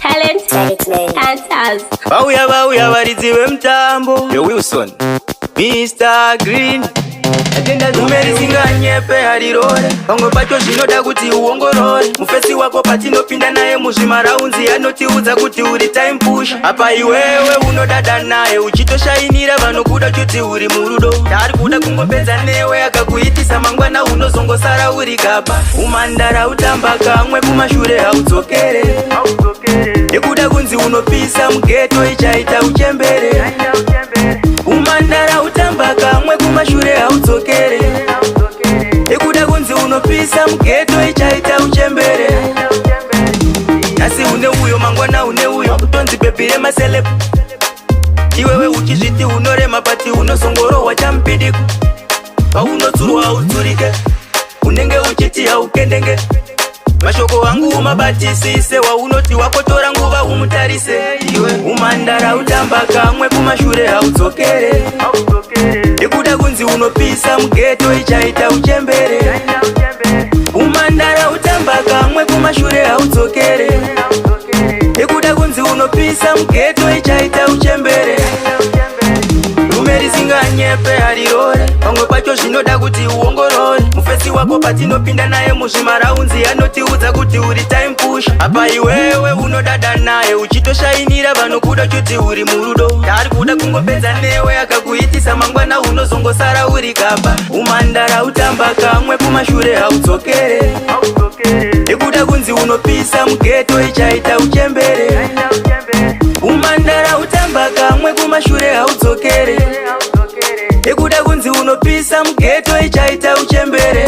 talent dancers. Bauya varidzi vemtambo The Wilson Mr. Green Atenda zume risinganyepe harirore pamwe pacho zvinoda kuti uongorore mufesi wako patinopinda naye muzvimaraunzi anotiudza kuti uri time push apa iwewe unodada naye uchitoshainira vanokuda kuti uri murudo taari kuda kungopedza newe akakuitisa mangwana unozongosara uri gaba umandara utamba kamwe kumashure haudzokere nekuda kunzi unopisa mugeto ichaita uchembere umandara utamba kamwe kumashure haudzokere nekuda kunzi unopisa mugeto ichaita uchembere asi une uyo mangwana une uyo kutonzi bebi remaseleb iwewe uchizviti unorema pati unosongorowa champidiko paunodzurwa haudzurike unenge uchiti haukendenge mashoko angu umabatisise waunoti wakotora nguva umutarise iwe umandara utamba kamwe kumashure haudzokere nekuda kunzi unopisa mugeto ichaita uchembere umandara utamba kamwe kumashure haudzokere nekuda kunzi unopisa mugeto ichaita uchembere rume risinganyepe harirore pamwe pacho zvinoda kuti uongorore mufesi wako patinopinda naye muzvimaraunzi anotiudza kuti uri time push apa iwewe unodada naye uchitoshainira vanokuda kuti uri murudo taari kuda kungopedza newe akakuitisa mangwana unozongosara uri gaba umandara utamba kamwe kumashure haudzokere nekuda kunzi unopisa mugeto ichaita uchembere umandara utamba kamwe kumashure haudzokere nekuda kunzi unopisa mugeto ichaita uchembere